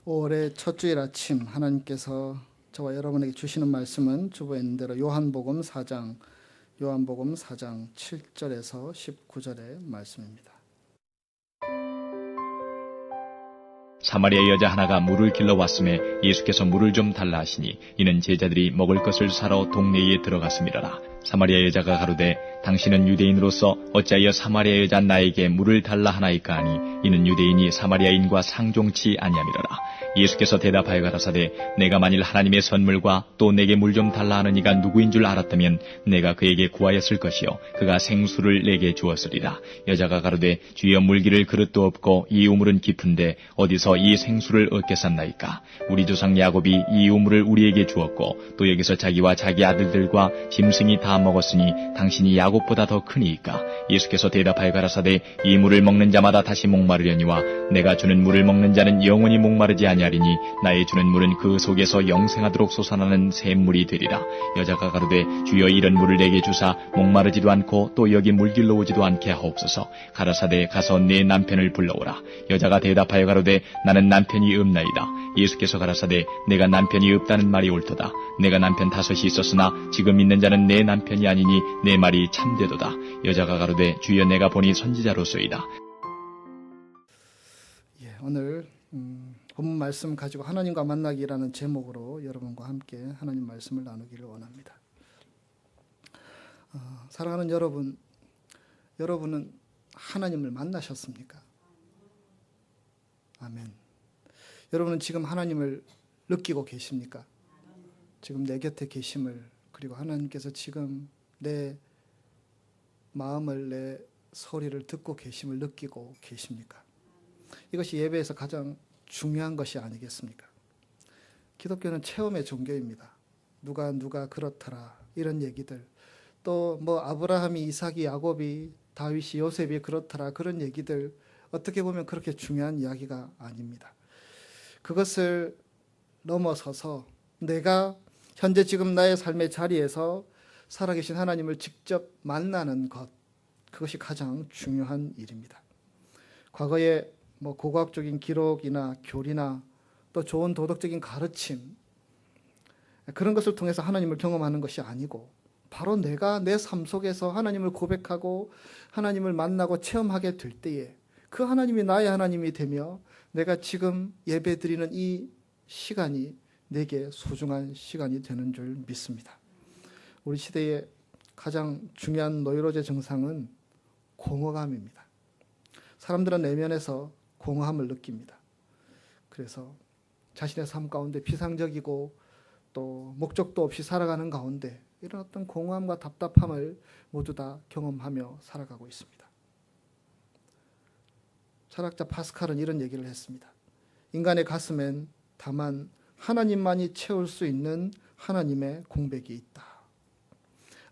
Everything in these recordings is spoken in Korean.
5월의 첫 주일 아침 하나님께서 저와 여러분에게 주시는 말씀은 주보에 있는 대로 요한복음 4장 7절에서 19절의 말씀입니다. 사마리아 여자 하나가 물을 길러 왔음에 예수께서 물을 좀 달라 하시니 이는 제자들이 먹을 것을 사러 동네에 들어갔음이라라. 사마리아 여자가 가로되 당신은 유대인으로서 어찌하여 사마리아 여자 나에게 물을 달라 하나이까 하니 이는 유대인이 사마리아인과 상종치 아니함이라라. 예수께서 대답하여 가라사대 내가 만일 하나님의 선물과 또 내게 물 좀 달라 하는 이가 누구인 줄 알았다면 내가 그에게 구하였을 것이요 그가 생수를 내게 주었으리라. 여자가 가로되 주여 물기를 그릇도 없고 이 우물은 깊은데 어디서 이 생수를 얻겠사나이까. 우리 조상 야곱이 이 우물을 우리에게 주었고 또 여기서 자기와 자기 아들들과 짐승이 다 먹었으니 당신이 야곱보다 더 크니이까. 예수께서 대답하여 가라사대 이 물을 먹는 자마다 다시 목마르려니와 내가 주는 물을 먹는 자는 영원히 목마르지 아니하리니 나의 주는 물은 그 속에서 영생하도록 솟아나는 샘물이 되리라. 여자가 가로되 주여 이런 물을 내게 주사 목마르지도 않고 또 여기 물길로 오지도 않게 하옵소서. 가라사대 가서 내 남편을 불러오라. 여자가 대답하여 가로되 나는 남편이 없나이다. 예수께서 가라사대 내가 남편이 없다는 말이 옳도다. 내가 남편 5이 있었으나 지금 있는 자는 내 남편이 아니니 내 말이 참되도다. 여자가 가로되 주여 내가 보니 선지자로소이다. 오늘 본문 말씀 가지고 하나님과 만나기라는 제목으로 여러분과 함께 하나님 말씀을 나누기를 원합니다. 사랑하는 여러분은 하나님을 만나셨습니까? 아멘. 여러분은 지금 하나님을 느끼고 계십니까? 지금 내 곁에 계심을, 그리고 하나님께서 지금 내 마음을, 내 소리를 듣고 계심을 느끼고 계십니까? 이것이 예배에서 가장 중요한 것이 아니겠습니까? 기독교는 체험의 종교입니다. 누가 그렇더라 이런 얘기들, 또 아브라함이, 이삭이, 야곱이, 다윗이, 요셉이 그렇더라 그런 얘기들, 어떻게 보면 그렇게 중요한 이야기가 아닙니다. 그것을 넘어서서 내가 현재 지금 나의 삶의 자리에서 살아계신 하나님을 직접 만나는 것, 그것이 가장 중요한 일입니다. 과거에 고고학적인 기록이나 교리나 또 좋은 도덕적인 가르침, 그런 것을 통해서 하나님을 경험하는 것이 아니고 바로 내가 내 삶 속에서 하나님을 고백하고 하나님을 만나고 체험하게 될 때에 그 하나님이 나의 하나님이 되며 내가 지금 예배드리는 이 시간이 내게 소중한 시간이 되는 줄 믿습니다. 우리 시대의 가장 중요한 노이로제 증상은 공허감입니다. 사람들은 내면에서 공허함을 느낍니다. 그래서 자신의 삶 가운데 비상적이고 또 목적도 없이 살아가는 가운데 이런 어떤 공허함과 답답함을 모두 다 경험하며 살아가고 있습니다. 철학자 파스칼은 이런 얘기를 했습니다. 인간의 가슴엔 다만 하나님만이 채울 수 있는 하나님의 공백이 있다.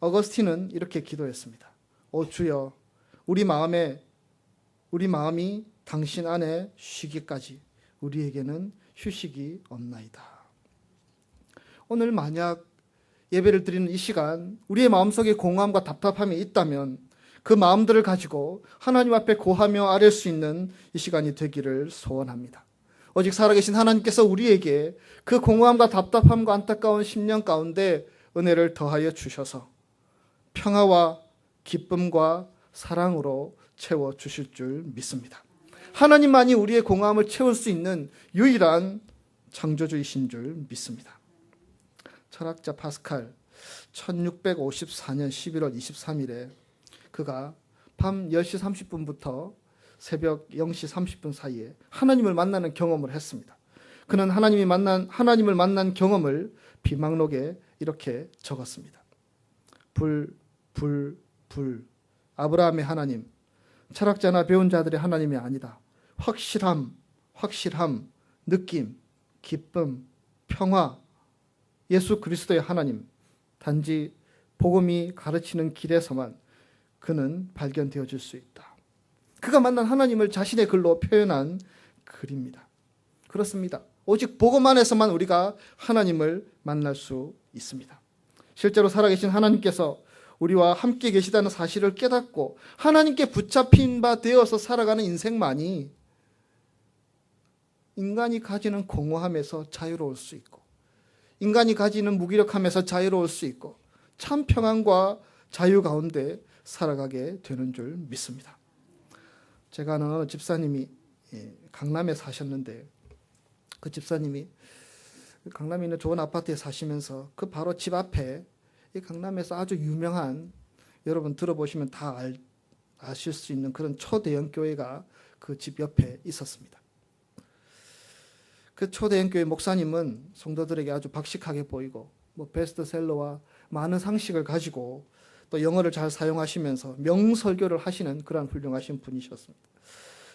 어거스틴은 이렇게 기도했습니다. 오 주여, 우리 마음이 당신 안에 쉬기까지 우리에게는 휴식이 없나이다. 오늘 만약 예배를 드리는 이 시간, 우리의 마음속에 공허함과 답답함이 있다면 그 마음들을 가지고 하나님 앞에 고하며 아뢰 수 있는 이 시간이 되기를 소원합니다. 오직 살아계신 하나님께서 우리에게 그 공허함과 답답함과 안타까운 심령 가운데 은혜를 더하여 주셔서 평화와 기쁨과 사랑으로 채워주실 줄 믿습니다. 하나님만이 우리의 공허함을 채울 수 있는 유일한 창조주이신 줄 믿습니다. 철학자 파스칼 1654년 11월 23일에 그가 밤 10시 30분부터 새벽 0시 30분 사이에 하나님을 만나는 경험을 했습니다. 그는 하나님을 만난 경험을 비망록에 이렇게 적었습니다. 불, 아브라함의 하나님, 철학자나 배운 자들의 하나님이 아니다. 확실함, 느낌, 기쁨, 평화, 예수 그리스도의 하나님, 단지 복음이 가르치는 길에서만 그는 발견되어질 수 있다. 그가 만난 하나님을 자신의 글로 표현한 글입니다. 그렇습니다. 오직 복음 안에서만 우리가 하나님을 만날 수 있습니다. 실제로 살아계신 하나님께서 우리와 함께 계시다는 사실을 깨닫고 하나님께 붙잡힌 바 되어서 살아가는 인생만이 인간이 가지는 공허함에서 자유로울 수 있고, 인간이 가지는 무기력함에서 자유로울 수 있고, 참 평안과 자유 가운데 살아가게 되는 줄 믿습니다. 제가 아는 어느 집사님이 강남에 사셨는데, 그 집사님이 강남에 있는 좋은 아파트에 사시면서 그 바로 집 앞에 이 강남에서 아주 유명한, 여러분 들어보시면 다 아실 수 있는 그런 초대형 교회가 그 집 옆에 있었습니다. 그 초대형 교회 목사님은 성도들에게 아주 박식하게 보이고, 베스트셀러와 많은 상식을 가지고 또 영어를 잘 사용하시면서 명설교를 하시는 그런 훌륭하신 분이셨습니다.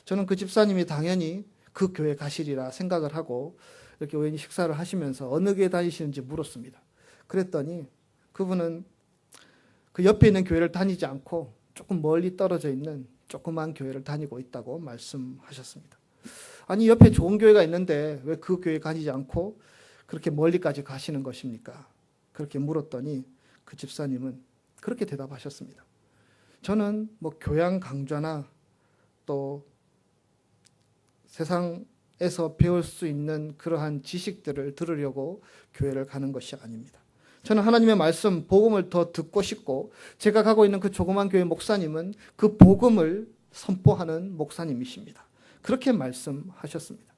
저는 그 집사님이 당연히 그 교회 가시리라 생각을 하고 이렇게 우연히 식사를 하시면서 어느 교회 다니시는지 물었습니다. 그랬더니 그분은 그 옆에 있는 교회를 다니지 않고 조금 멀리 떨어져 있는 조그만 교회를 다니고 있다고 말씀하셨습니다. 아니, 옆에 좋은 교회가 있는데 왜 그 교회 다니지 않고 그렇게 멀리까지 가시는 것입니까? 그렇게 물었더니 그 집사님은 그렇게 대답하셨습니다. 저는 교양 강좌나 또 세상에서 배울 수 있는 그러한 지식들을 들으려고 교회를 가는 것이 아닙니다. 저는 하나님의 말씀, 복음을 더 듣고 싶고, 제가 가고 있는 그 조그만 교회 목사님은 그 복음을 선포하는 목사님이십니다. 그렇게 말씀하셨습니다.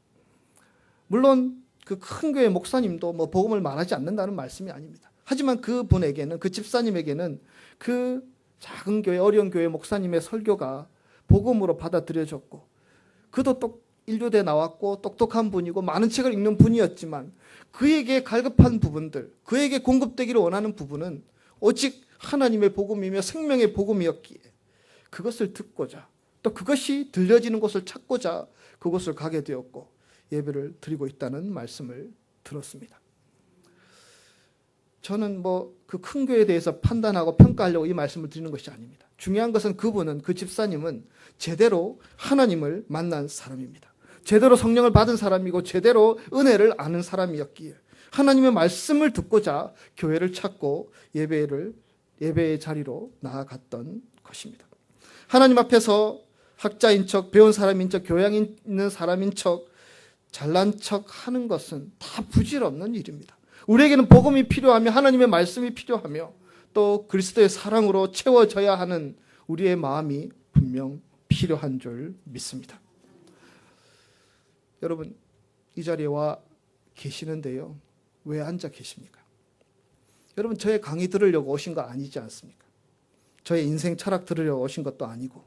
물론 그 큰 교회 목사님도 복음을 말하지 않는다는 말씀이 아닙니다. 하지만 그분에게는, 그 집사님에게는 그 작은 교회, 어려운 교회 목사님의 설교가 복음으로 받아들여졌고, 그도 또 인류대 나왔고 똑똑한 분이고 많은 책을 읽는 분이었지만 그에게 갈급한 부분들, 그에게 공급되기를 원하는 부분은 오직 하나님의 복음이며 생명의 복음이었기에 그것을 듣고자, 또 그것이 들려지는 곳을 찾고자 그곳을 가게 되었고 예배를 드리고 있다는 말씀을 들었습니다. 저는 그 큰 교회에 대해서 판단하고 평가하려고 이 말씀을 드리는 것이 아닙니다. 중요한 것은 그분은, 그 집사님은 제대로 하나님을 만난 사람입니다. 제대로 성령을 받은 사람이고 제대로 은혜를 아는 사람이었기에 하나님의 말씀을 듣고자 교회를 찾고 예배의 자리로 나아갔던 것입니다. 하나님 앞에서 학자인 척, 배운 사람인 척, 교양 있는 사람인 척, 잘난 척 하는 것은 다 부질없는 일입니다. 우리에게는 복음이 필요하며 하나님의 말씀이 필요하며 또 그리스도의 사랑으로 채워져야 하는 우리의 마음이 분명 필요한 줄 믿습니다. 여러분, 이 자리에 와 계시는데요, 왜 앉아 계십니까? 여러분, 저의 강의 들으려고 오신 거 아니지 않습니까? 저의 인생 철학 들으려고 오신 것도 아니고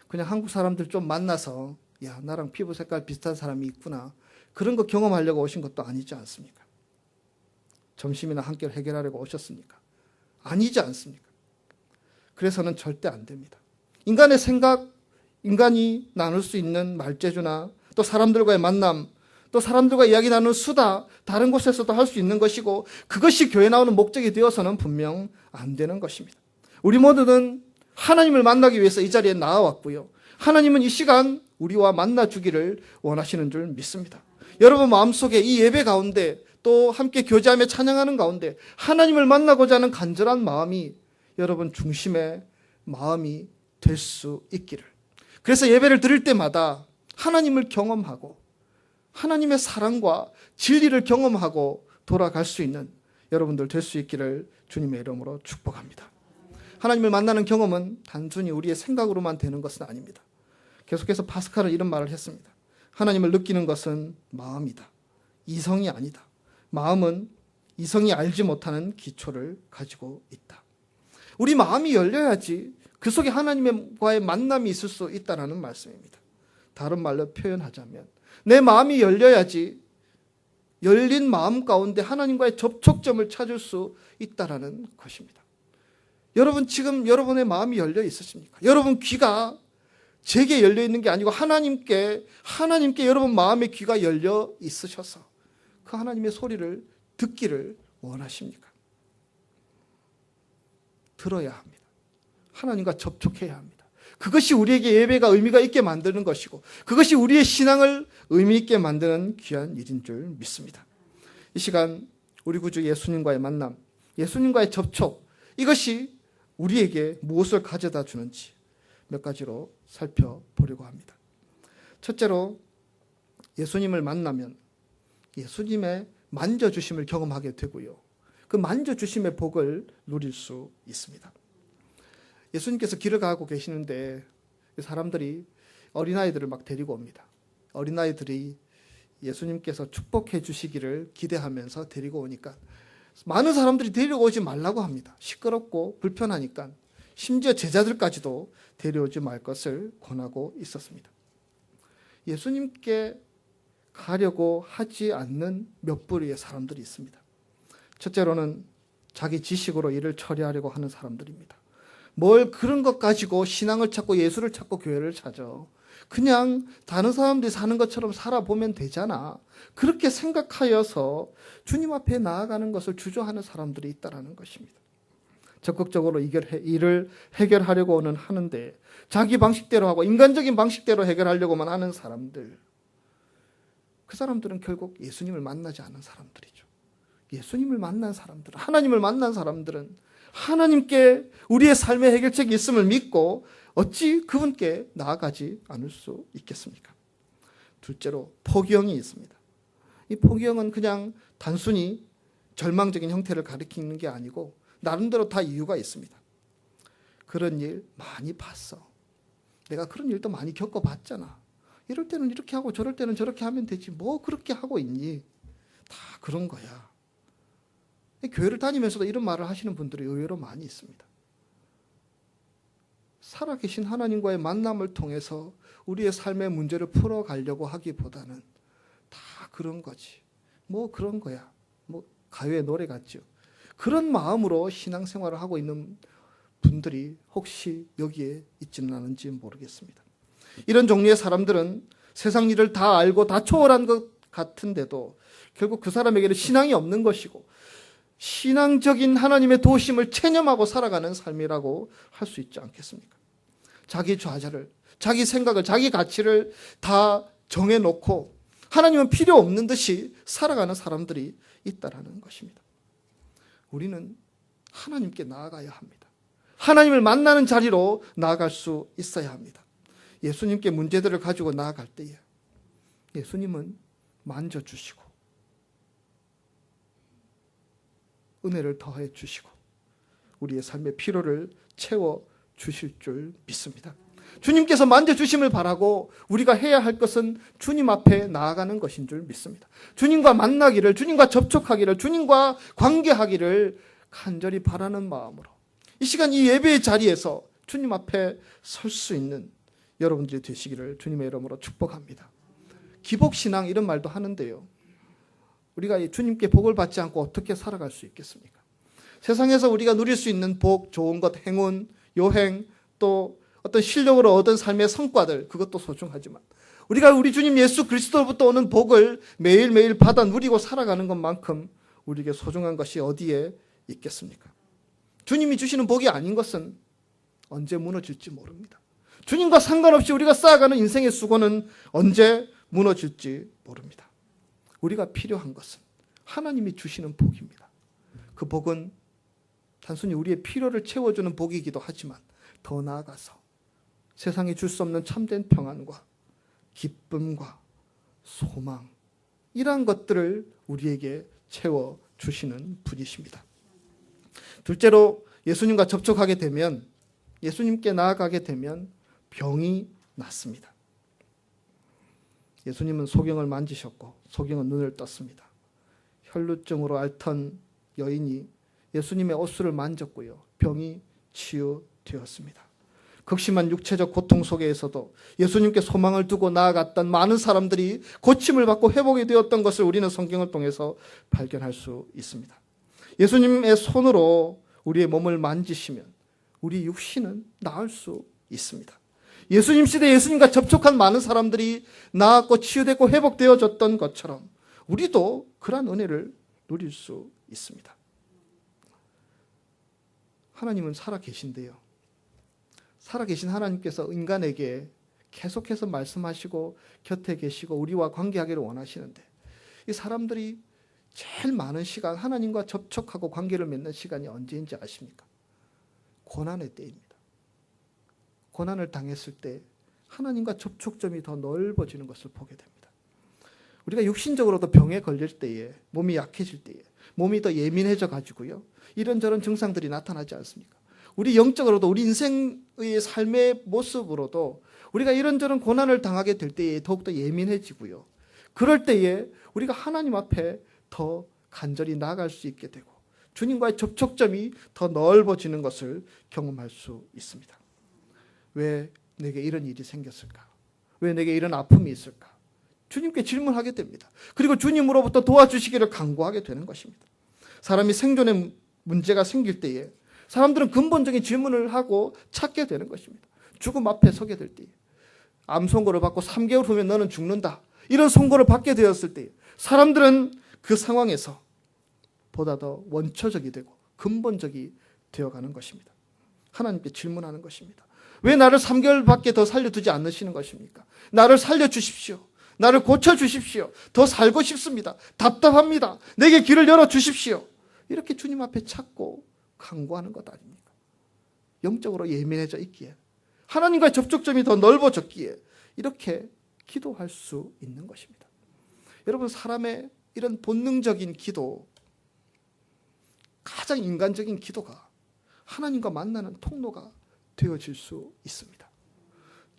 그냥 한국 사람들 좀 만나서 야, 나랑 피부 색깔 비슷한 사람이 있구나, 그런 거 경험하려고 오신 것도 아니지 않습니까? 점심이나 한 끼를 해결하려고 오셨습니까? 아니지 않습니까? 그래서는 절대 안 됩니다. 인간의 생각, 인간이 나눌 수 있는 말재주나 또 사람들과의 만남, 또 사람들과 이야기 나누는 수다, 다른 곳에서도 할 수 있는 것이고 그것이 교회 나오는 목적이 되어서는 분명 안 되는 것입니다. 우리 모두는 하나님을 만나기 위해서 이 자리에 나와왔고요, 하나님은 이 시간 우리와 만나주기를 원하시는 줄 믿습니다. 여러분 마음속에 이 예배 가운데 또 함께 교제하며 찬양하는 가운데 하나님을 만나고자 하는 간절한 마음이 여러분 중심의 마음이 될 수 있기를, 그래서 예배를 드릴 때마다 하나님을 경험하고 하나님의 사랑과 진리를 경험하고 돌아갈 수 있는 여러분들 될 수 있기를 주님의 이름으로 축복합니다. 하나님을 만나는 경험은 단순히 우리의 생각으로만 되는 것은 아닙니다. 계속해서 파스칼은 이런 말을 했습니다. 하나님을 느끼는 것은 마음이다, 이성이 아니다. 마음은 이성이 알지 못하는 기초를 가지고 있다. 우리 마음이 열려야지 그 속에 하나님과의 만남이 있을 수 있다는 말씀입니다. 다른 말로 표현하자면 내 마음이 열려야지 열린 마음 가운데 하나님과의 접촉점을 찾을 수 있다는 것입니다. 여러분 지금 여러분의 마음이 열려 있으십니까? 여러분 귀가 제게 열려 있는 게 아니고 하나님께 여러분 마음의 귀가 열려 있으셔서 그 하나님의 소리를 듣기를 원하십니까? 들어야 합니다. 하나님과 접촉해야 합니다. 그것이 우리에게 예배가 의미가 있게 만드는 것이고 그것이 우리의 신앙을 의미 있게 만드는 귀한 일인 줄 믿습니다. 이 시간 우리 구주 예수님과의 만남, 예수님과의 접촉, 이것이 우리에게 무엇을 가져다 주는지 몇 가지로 살펴보려고 합니다. 첫째로 예수님을 만나면 예수님의 만져주심을 경험하게 되고요. 그 만져주심의 복을 누릴 수 있습니다. 예수님께서 길을 가고 계시는데 사람들이 어린아이들을 막 데리고 옵니다. 어린아이들이 예수님께서 축복해 주시기를 기대하면서 데리고 오니까 많은 사람들이 데려오지 말라고 합니다. 시끄럽고 불편하니까 심지어 제자들까지도 데려오지 말 것을 권하고 있었습니다. 예수님께 가려고 하지 않는 몇 부류의 사람들이 있습니다. 첫째로는 자기 지식으로 일을 처리하려고 하는 사람들입니다. 뭘 그런 것 가지고 신앙을 찾고 예수를 찾고 교회를 찾아. 그냥 다른 사람들이 사는 것처럼 살아보면 되잖아. 그렇게 생각하여서 주님 앞에 나아가는 것을 주저하는 사람들이 있다는 것입니다. 적극적으로 일을 해결하려고는 하는데 자기 방식대로 하고 인간적인 방식대로 해결하려고만 하는 사람들. 그 사람들은 결국 예수님을 만나지 않은 사람들이죠. 예수님을 만난 사람들, 하나님을 만난 사람들은 하나님께 우리의 삶의 해결책이 있음을 믿고 어찌 그분께 나아가지 않을 수 있겠습니까? 둘째로 포기형이 있습니다. 이 포기형은 그냥 단순히 절망적인 형태를 가리키는 게 아니고 나름대로 다 이유가 있습니다. 그런 일 많이 봤어. 내가 그런 일도 많이 겪어봤잖아. 이럴 때는 이렇게 하고 저럴 때는 저렇게 하면 되지. 뭐 그렇게 하고 있니? 다 그런 거야. 교회를 다니면서도 이런 말을 하시는 분들이 의외로 많이 있습니다. 살아계신 하나님과의 만남을 통해서 우리의 삶의 문제를 풀어가려고 하기보다는 다 그런 거지. 뭐 그런 거야. 뭐 가요의 노래 같죠. 그런 마음으로 신앙생활을 하고 있는 분들이 혹시 여기에 있지는 않은지 모르겠습니다. 이런 종류의 사람들은 세상 일을 다 알고 다 초월한 것 같은데도 결국 그 사람에게는 신앙이 없는 것이고 신앙적인 하나님의 도우심을 체념하고 살아가는 삶이라고 할 수 있지 않겠습니까? 자기 좌절을, 자기 생각을, 자기 가치를 다 정해놓고 하나님은 필요 없는 듯이 살아가는 사람들이 있다라는 것입니다. 우리는 하나님께 나아가야 합니다. 하나님을 만나는 자리로 나아갈 수 있어야 합니다. 예수님께 문제들을 가지고 나아갈 때에 예수님은 만져주시고 은혜를 더해 주시고 우리의 삶의 필요를 채워주실 줄 믿습니다. 주님께서 만져주심을 바라고 우리가 해야 할 것은 주님 앞에 나아가는 것인 줄 믿습니다. 주님과 만나기를, 주님과 접촉하기를, 주님과 관계하기를 간절히 바라는 마음으로 이 시간 이 예배의 자리에서 주님 앞에 설 수 있는 여러분들이 되시기를 주님의 이름으로 축복합니다. 기복신앙 이런 말도 하는데요. 우리가 주님께 복을 받지 않고 어떻게 살아갈 수 있겠습니까? 세상에서 우리가 누릴 수 있는 복, 좋은 것, 행운, 요행, 또 어떤 실력으로 얻은 삶의 성과들, 그것도 소중하지만 우리가 우리 주님 예수 그리스도로부터 오는 복을 매일매일 받아 누리고 살아가는 것만큼 우리에게 소중한 것이 어디에 있겠습니까? 주님이 주시는 복이 아닌 것은 언제 무너질지 모릅니다. 주님과 상관없이 우리가 쌓아가는 인생의 수고는 언제 무너질지 모릅니다. 우리가 필요한 것은 하나님이 주시는 복입니다. 그 복은 단순히 우리의 필요를 채워주는 복이기도 하지만 더 나아가서 세상에 줄 수 없는 참된 평안과 기쁨과 소망 이러한 것들을 우리에게 채워주시는 분이십니다. 둘째로 예수님과 접촉하게 되면 예수님께 나아가게 되면 병이 낫습니다. 예수님은 소경을 만지셨고 소경은 눈을 떴습니다. 혈루증으로 앓던 여인이 예수님의 옷을 만졌고요. 병이 치유되었습니다. 극심한 육체적 고통 속에서도 예수님께 소망을 두고 나아갔던 많은 사람들이 고침을 받고 회복이 되었던 것을 우리는 성경을 통해서 발견할 수 있습니다. 예수님의 손으로 우리의 몸을 만지시면 우리 육신은 나을 수 있습니다. 예수님 시대에 예수님과 접촉한 많은 사람들이 나았고 치유되고 회복되어졌던 것처럼 우리도 그러한 은혜를 누릴 수 있습니다. 하나님은 살아계신데요. 살아계신 하나님께서 인간에게 계속해서 말씀하시고 곁에 계시고 우리와 관계하기를 원하시는데 이 사람들이 제일 많은 시간 하나님과 접촉하고 관계를 맺는 시간이 언제인지 아십니까? 고난의 때입니다. 고난을 당했을 때 하나님과 접촉점이 더 넓어지는 것을 보게 됩니다. 우리가 육신적으로도 병에 걸릴 때에, 몸이 약해질 때에, 몸이 더 예민해져 가지고요, 이런저런 증상들이 나타나지 않습니까? 우리 영적으로도, 우리 인생의 삶의 모습으로도 우리가 이런저런 고난을 당하게 될 때에 더욱더 예민해지고요, 그럴 때에 우리가 하나님 앞에 더 간절히 나아갈 수 있게 되고 주님과의 접촉점이 더 넓어지는 것을 경험할 수 있습니다. 왜 내게 이런 일이 생겼을까? 왜 내게 이런 아픔이 있을까? 주님께 질문하게 됩니다. 그리고 주님으로부터 도와주시기를 간구하게 되는 것입니다. 사람이 생존에 문제가 생길 때에 사람들은 근본적인 질문을 하고 찾게 되는 것입니다. 죽음 앞에 서게 될 때에, 암 선고를 받고 3개월 후면 너는 죽는다, 이런 선고를 받게 되었을 때에 사람들은 그 상황에서 보다 더 원초적이 되고 근본적이 되어가는 것입니다. 하나님께 질문하는 것입니다. 왜 나를 3개월밖에 더 살려두지 않으시는 것입니까? 나를 살려주십시오. 나를 고쳐주십시오. 더 살고 싶습니다. 답답합니다. 내게 길을 열어주십시오. 이렇게 주님 앞에 찾고 간구하는 것 아닙니까? 영적으로 예민해져 있기에, 하나님과의 접촉점이 더 넓어졌기에 이렇게 기도할 수 있는 것입니다. 여러분, 사람의 이런 본능적인 기도, 가장 인간적인 기도가 하나님과 만나는 통로가 되어질 수 있습니다.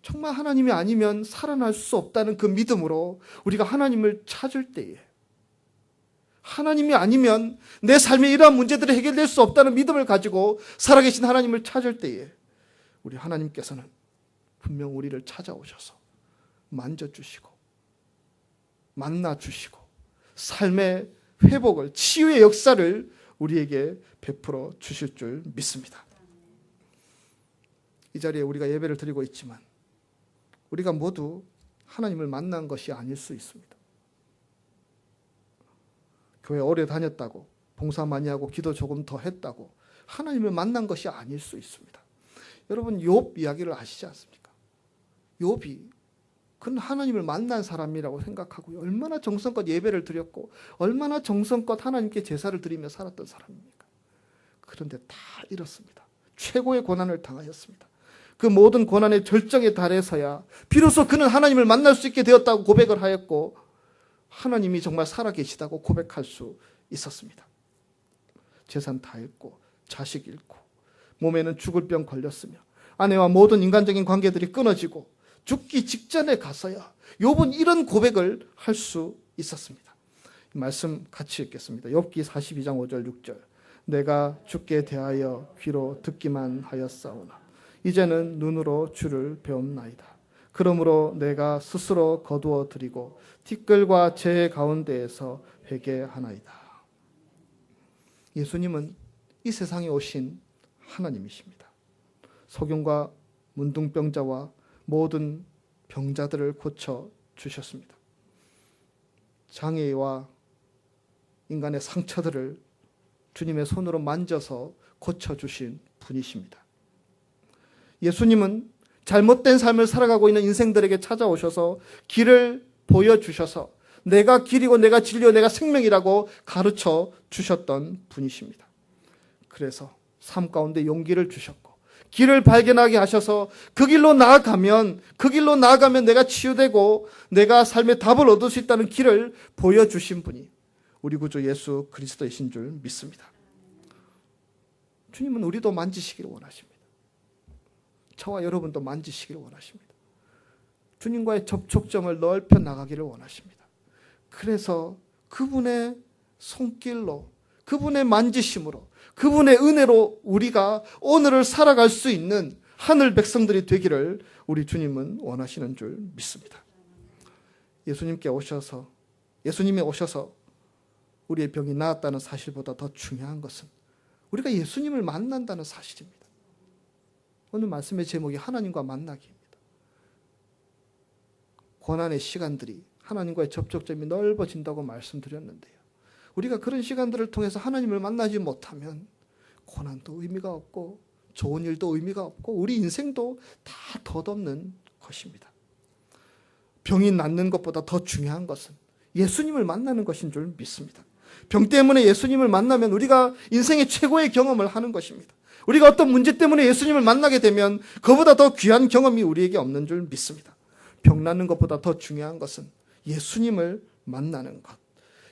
정말 하나님이 아니면 살아날 수 없다는 그 믿음으로 우리가 하나님을 찾을 때에, 하나님이 아니면 내 삶에 이러한 문제들이 해결될 수 없다는 믿음을 가지고 살아계신 하나님을 찾을 때에 우리 하나님께서는 분명 우리를 찾아오셔서 만져주시고 만나주시고 삶의 회복을, 치유의 역사를 우리에게 베풀어 주실 줄 믿습니다. 이 자리에 우리가 예배를 드리고 있지만 우리가 모두 하나님을 만난 것이 아닐 수 있습니다. 교회 오래 다녔다고, 봉사 많이 하고 기도 조금 더 했다고 하나님을 만난 것이 아닐 수 있습니다. 여러분, 욥 이야기를 아시지 않습니까? 욥이, 그는 하나님을 만난 사람이라고 생각하고요, 얼마나 정성껏 예배를 드렸고 얼마나 정성껏 하나님께 제사를 드리며 살았던 사람입니까? 그런데 다 잃었습니다. 최고의 고난을 당하였습니다. 그 모든 고난의 절정에 달해서야 비로소 그는 하나님을 만날 수 있게 되었다고 고백을 하였고, 하나님이 정말 살아계시다고 고백할 수 있었습니다. 재산 다 잃고 자식 잃고 몸에는 죽을 병 걸렸으며 아내와 모든 인간적인 관계들이 끊어지고 죽기 직전에 가서야 욥은 이런 고백을 할 수 있었습니다. 말씀 같이 읽겠습니다. 욥기 42장 5절 6절. 내가 주께 대하여 귀로 듣기만 하였사오나 이제는 눈으로 주를 배움나이다. 그러므로 내가 스스로 거두어 드리고 티끌과 재해 가운데에서 회개하나이다. 예수님은 이 세상에 오신 하나님이십니다. 소경과 문둥병자와 모든 병자들을 고쳐 주셨습니다. 장애와 인간의 상처들을 주님의 손으로 만져서 고쳐주신 분이십니다. 예수님은 잘못된 삶을 살아가고 있는 인생들에게 찾아오셔서 길을 보여주셔서 내가 길이고 내가 진리요 내가 생명이라고 가르쳐 주셨던 분이십니다. 그래서 삶 가운데 용기를 주셨고 길을 발견하게 하셔서 그 길로 나아가면 내가 치유되고 내가 삶의 답을 얻을 수 있다는 길을 보여주신 분이 우리 구주 예수 그리스도이신 줄 믿습니다. 주님은 우리도 만지시기를 원하십니다. 저와 여러분도 만지시기를 원하십니다. 주님과의 접촉점을 넓혀 나가기를 원하십니다. 그래서 그분의 손길로, 그분의 만지심으로, 그분의 은혜로 우리가 오늘을 살아갈 수 있는 하늘 백성들이 되기를 우리 주님은 원하시는 줄 믿습니다. 예수님이 오셔서 우리의 병이 나았다는 사실보다 더 중요한 것은 우리가 예수님을 만난다는 사실입니다. 오늘 말씀의 제목이 하나님과 만나기입니다. 고난의 시간들이 하나님과의 접촉점이 넓어진다고 말씀드렸는데요. 우리가 그런 시간들을 통해서 하나님을 만나지 못하면 고난도 의미가 없고 좋은 일도 의미가 없고 우리 인생도 다 덧없는 것입니다. 병이 낫는 것보다 더 중요한 것은 예수님을 만나는 것인 줄 믿습니다. 병 때문에 예수님을 만나면 우리가 인생의 최고의 경험을 하는 것입니다. 우리가 어떤 문제 때문에 예수님을 만나게 되면 그보다 더 귀한 경험이 우리에게 없는 줄 믿습니다. 병 낫는 것보다 더 중요한 것은 예수님을 만나는 것,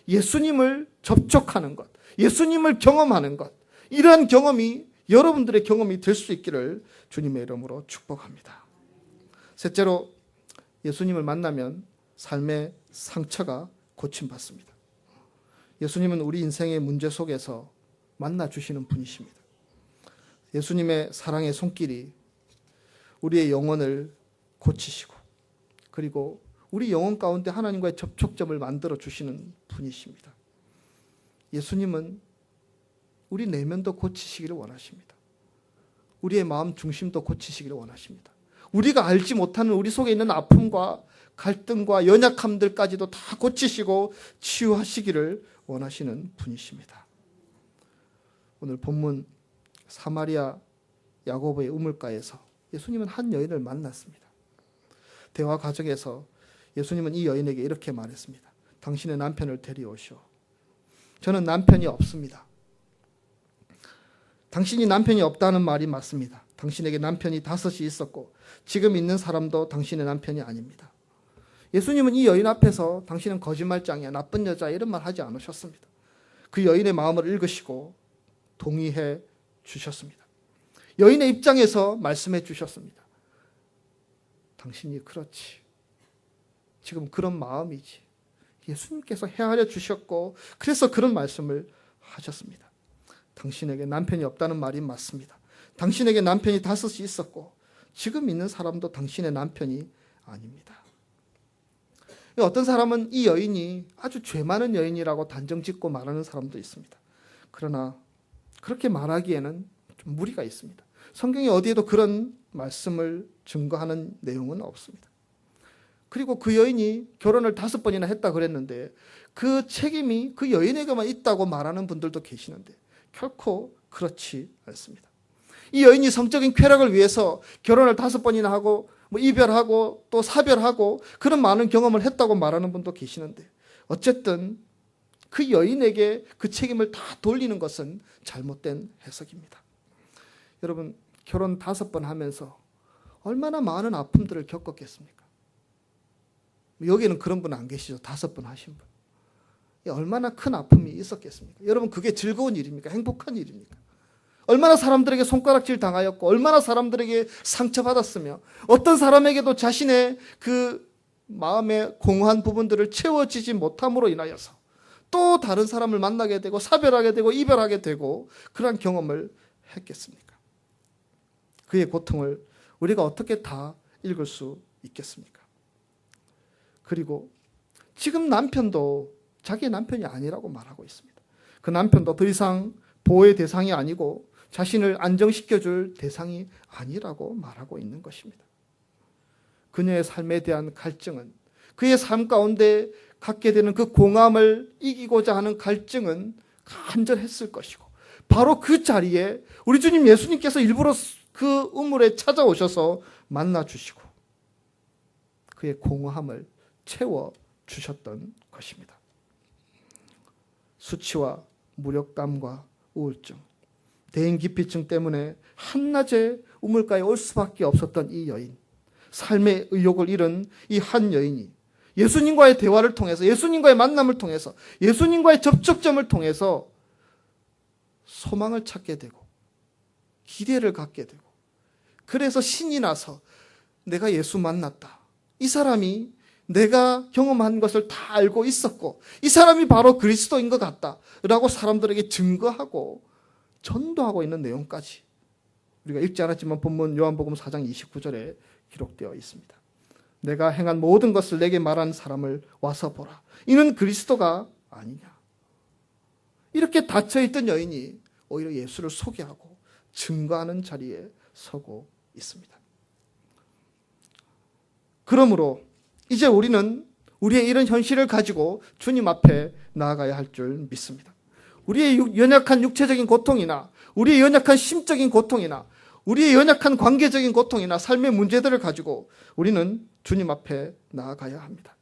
예수님을 접촉하는 것, 예수님을 경험하는 것, 이러한 경험이 여러분들의 경험이 될 수 있기를 주님의 이름으로 축복합니다. 셋째로, 예수님을 만나면 삶의 상처가 고침받습니다. 예수님은 우리 인생의 문제 속에서 만나주시는 분이십니다. 예수님의 사랑의 손길이 우리의 영혼을 고치시고, 그리고 우리 영혼 가운데 하나님과의 접촉점을 만들어 주시는 분이십니다. 예수님은 우리 내면도 고치시기를 원하십니다. 우리의 마음 중심도 고치시기를 원하십니다. 우리가 알지 못하는 우리 속에 있는 아픔과 갈등과 연약함들까지도 다 고치시고 치유하시기를 원하시는 분이십니다. 오늘 본문 사마리아 야고보의 우물가에서 예수님은 한 여인을 만났습니다. 대화 과정에서 예수님은 이 여인에게 이렇게 말했습니다. 당신의 남편을 데려오시오. 저는 남편이 없습니다. 당신이 남편이 없다는 말이 맞습니다. 당신에게 남편이 5이 있었고 지금 있는 사람도 당신의 남편이 아닙니다. 예수님은 이 여인 앞에서 당신은 거짓말장이야, 나쁜 여자, 이런 말 하지 않으셨습니다. 그 여인의 마음을 읽으시고 동의해 주셨습니다. 여인의 입장에서 말씀해 주셨습니다. 당신이 그렇지, 지금 그런 마음이지. 예수님께서 헤아려 주셨고 그래서 그런 말씀을 하셨습니다. 당신에게 남편이 없다는 말이 맞습니다. 당신에게 남편이 5이 있었고 지금 있는 사람도 당신의 남편이 아닙니다. 어떤 사람은 이 여인이 아주 죄 많은 여인이라고 단정짓고 말하는 사람도 있습니다. 그러나 그렇게 말하기에는 좀 무리가 있습니다. 성경에 어디에도 그런 말씀을 증거하는 내용은 없습니다. 그리고 그 여인이 결혼을 5번이나 했다 그랬는데 그 책임이 그 여인에게만 있다고 말하는 분들도 계시는데 결코 그렇지 않습니다. 이 여인이 성적인 쾌락을 위해서 결혼을 5번이나 하고 이별하고 또 사별하고 그런 많은 경험을 했다고 말하는 분도 계시는데 어쨌든 그 여인에게 그 책임을 다 돌리는 것은 잘못된 해석입니다. 여러분, 결혼 5번 하면서 얼마나 많은 아픔들을 겪었겠습니까? 여기는 그런 분 안 계시죠? 5번 하신 분. 얼마나 큰 아픔이 있었겠습니까? 여러분, 그게 즐거운 일입니까? 행복한 일입니까? 얼마나 사람들에게 손가락질 당하였고 얼마나 사람들에게 상처받았으며 어떤 사람에게도 자신의 그 마음의 공허한 부분들을 채워지지 못함으로 인하여서 또 다른 사람을 만나게 되고 사별하게 되고 이별하게 되고 그러한 경험을 했겠습니까? 그의 고통을 우리가 어떻게 다 읽을 수 있겠습니까? 그리고 지금 남편도 자기의 남편이 아니라고 말하고 있습니다. 그 남편도 더 이상 보호의 대상이 아니고 자신을 안정시켜줄 대상이 아니라고 말하고 있는 것입니다. 그녀의 삶에 대한 갈증은, 그의 삶 가운데 갖게 되는 그 공함을 이기고자 하는 갈증은 간절했을 것이고 바로 그 자리에 우리 주님 예수님께서 일부러 그 우물에 찾아오셔서 만나주시고 그의 공허함을 채워주셨던 것입니다. 수치와 무력감과 우울증, 대인기피증 때문에 한낮에 우물가에 올 수밖에 없었던 이 여인, 삶의 의욕을 잃은 이 한 여인이 예수님과의 대화를 통해서, 예수님과의 만남을 통해서, 예수님과의 접촉점을 통해서 소망을 찾게 되고 기대를 갖게 되고 그래서 신이 나서 내가 예수 만났다. 이 사람이 내가 경험한 것을 다 알고 있었고 이 사람이 바로 그리스도인 것 같다 라고 사람들에게 증거하고 전도하고 있는 내용까지 우리가 읽지 않았지만 본문 요한복음 4장 29절에 기록되어 있습니다. 내가 행한 모든 것을 내게 말한 사람을 와서 보라. 이는 그리스도가 아니냐. 이렇게 닫혀있던 여인이 오히려 예수를 소개하고 증거하는 자리에 서고 있습니다. 그러므로 이제 우리는 우리의 이런 현실을 가지고 주님 앞에 나아가야 할 줄 믿습니다. 우리의 연약한 육체적인 고통이나 우리의 연약한 심적인 고통이나 우리의 연약한 관계적인 고통이나 삶의 문제들을 가지고 우리는 주님 앞에 나아가야 합니다.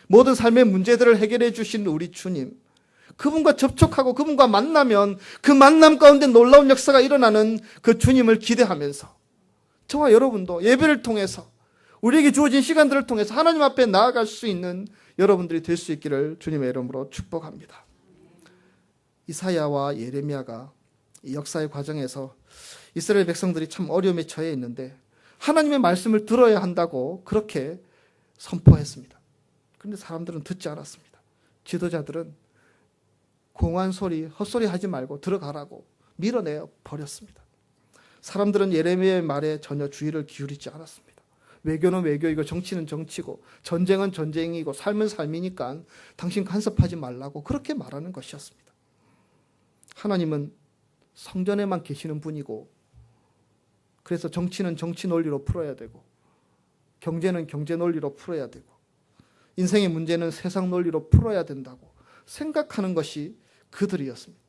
모든 삶의 문제들을 해결해 주신 우리 주님, 그분과 접촉하고 그분과 만나면 그 만남 가운데 놀라운 역사가 일어나는 그 주님을 기대하면서 저와 여러분도 예배를 통해서 우리에게 주어진 시간들을 통해서 하나님 앞에 나아갈 수 있는 여러분들이 될 수 있기를 주님의 이름으로 축복합니다. 이사야와 예레미야가 이 역사의 과정에서 이스라엘 백성들이 참 어려움에 처해 있는데 하나님의 말씀을 들어야 한다고 그렇게 선포했습니다. 그런데 사람들은 듣지 않았습니다. 지도자들은 공허한 소리, 헛소리 하지 말고 들어가라고 밀어내어 버렸습니다. 사람들은 예레미야의 말에 전혀 주의를 기울이지 않았습니다. 외교는 외교이고 정치는 정치고 전쟁은 전쟁이고 삶은 삶이니까 당신 간섭하지 말라고 그렇게 말하는 것이었습니다. 하나님은 성전에만 계시는 분이고 그래서 정치는 정치 논리로 풀어야 되고 경제는 경제 논리로 풀어야 되고 인생의 문제는 세상 논리로 풀어야 된다고 생각하는 것이 그들이었습니다.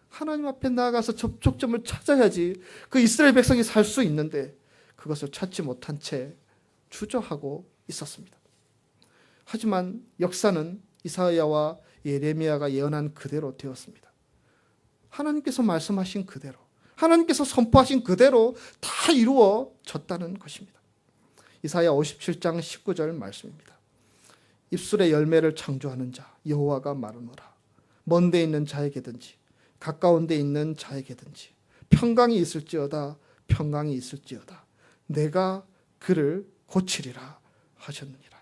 하나님 앞에 나아가서 접촉점을 찾아야지 그 이스라엘 백성이 살 수 있는데 그것을 찾지 못한 채 주저하고 있었습니다. 하지만 역사는 이사야와 예레미야가 예언한 그대로 되었습니다. 하나님께서 말씀하신 그대로, 하나님께서 선포하신 그대로 다 이루어졌다는 것입니다. 이사야 57장 19절 말씀입니다. 입술의 열매를 창조하는 자 여호와가 말하노라. 먼 데 있는 자에게든지 가까운 데 있는 자에게든지 평강이 있을지어다 평강이 있을지어다 내가 그를 고치리라 하셨느니라.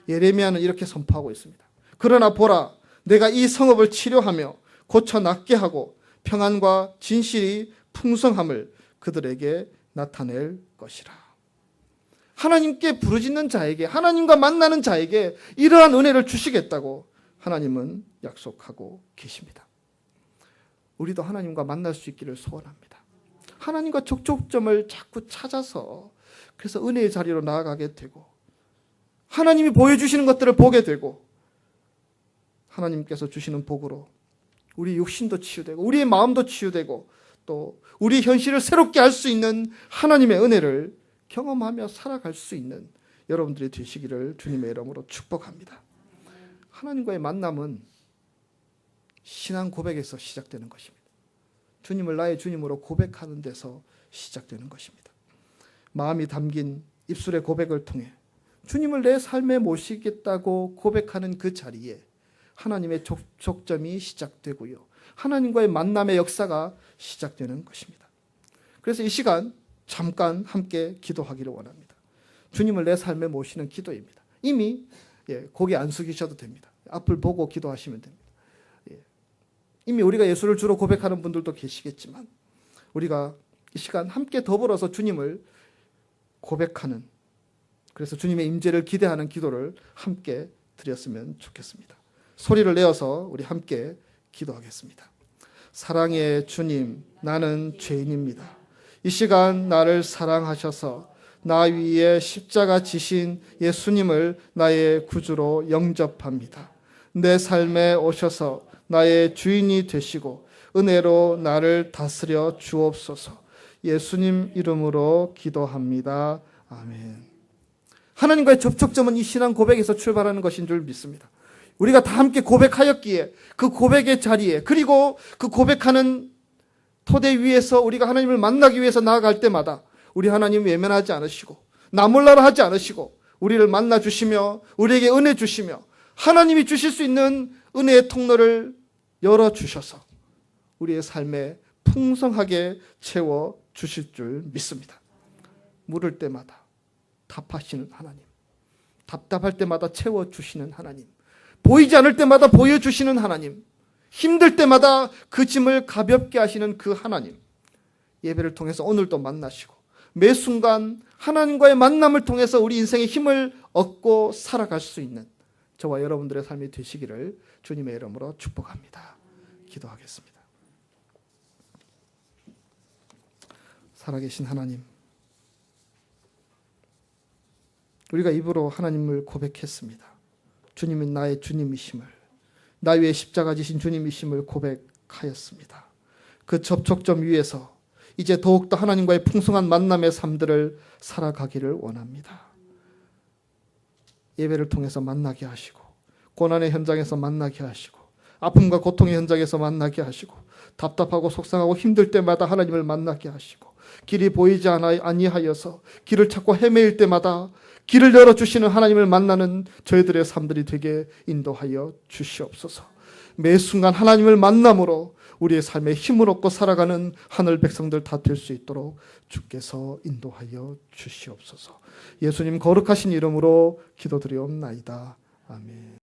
예레미야는 이렇게 선포하고 있습니다. 그러나 보라 내가 이 성읍을 치료하며 고쳐 낫게 하고 평안과 진실이 풍성함을 그들에게 나타낼 것이라. 하나님께 부르짖는 자에게, 하나님과 만나는 자에게 이러한 은혜를 주시겠다고 하나님은 약속하고 계십니다. 우리도 하나님과 만날 수 있기를 소원합니다. 하나님과 접촉점을 자꾸 찾아서 그래서 은혜의 자리로 나아가게 되고 하나님이 보여주시는 것들을 보게 되고 하나님께서 주시는 복으로 우리 육신도 치유되고 우리의 마음도 치유되고 또 우리 현실을 새롭게 할 수 있는 하나님의 은혜를 경험하며 살아갈 수 있는 여러분들이 되시기를 주님의 이름으로 축복합니다. 하나님과의 만남은 신앙 고백에서 시작되는 것입니다. 주님을 나의 주님으로 고백하는 데서 시작되는 것입니다. 마음이 담긴 입술의 고백을 통해 주님을 내 삶에 모시겠다고 고백하는 그 자리에 하나님의 접촉점이 시작되고요. 하나님과의 만남의 역사가 시작되는 것입니다. 그래서 이 시간 잠깐 함께 기도하기를 원합니다. 주님을 내 삶에 모시는 기도입니다. 이미 고개 안 숙이셔도 됩니다. 앞을 보고 기도하시면 됩니다. 이미 우리가 예수를 주로 고백하는 분들도 계시겠지만 우리가 이 시간 함께 더불어서 주님을 고백하는 그래서 주님의 임재를 기대하는 기도를 함께 드렸으면 좋겠습니다. 소리를 내어서 우리 함께 기도하겠습니다. 사랑의 주님, 나는 죄인입니다. 이 시간 나를 사랑하셔서 나 위에 십자가 지신 예수님을 나의 구주로 영접합니다. 내 삶에 오셔서 나의 주인이 되시고 은혜로 나를 다스려 주옵소서. 예수님 이름으로 기도합니다. 아멘. 하나님과의 접촉점은 이 신앙 고백에서 출발하는 것인 줄 믿습니다. 우리가 다 함께 고백하였기에 그 고백의 자리에 그리고 그 고백하는 토대 위에서 우리가 하나님을 만나기 위해서 나아갈 때마다 우리 하나님 외면하지 않으시고 나 몰라라 하지 않으시고 우리를 만나 주시며 우리에게 은혜 주시며 하나님이 주실 수 있는 은혜의 통로를 열어주셔서 우리의 삶에 풍성하게 채워 주실 줄 믿습니다. 물을 때마다 답하시는 하나님, 답답할 때마다 채워주시는 하나님, 보이지 않을 때마다 보여주시는 하나님, 힘들 때마다 그 짐을 가볍게 하시는 그 하나님, 예배를 통해서 오늘도 만나시고 매 순간 하나님과의 만남을 통해서 우리 인생의 힘을 얻고 살아갈 수 있는 저와 여러분들의 삶이 되시기를 주님의 이름으로 축복합니다. 기도하겠습니다. 살아계신 하나님, 우리가 입으로 하나님을 고백했습니다. 주님은 나의 주님이심을, 나 위에 십자가 지신 주님이심을 고백하였습니다. 그 접촉점 위에서 이제 더욱더 하나님과의 풍성한 만남의 삶들을 살아가기를 원합니다. 예배를 통해서 만나게 하시고 고난의 현장에서 만나게 하시고 아픔과 고통의 현장에서 만나게 하시고 답답하고 속상하고 힘들 때마다 하나님을 만나게 하시고 길이 보이지 아니하여서 길을 찾고 헤매일 때마다 길을 열어주시는 하나님을 만나는 저희들의 삶들이 되게 인도하여 주시옵소서. 매 순간 하나님을 만남으로 우리의 삶에 힘을 얻고 살아가는 하늘 백성들 다 될 수 있도록 주께서 인도하여 주시옵소서. 예수님 거룩하신 이름으로 기도드리옵나이다. 아멘.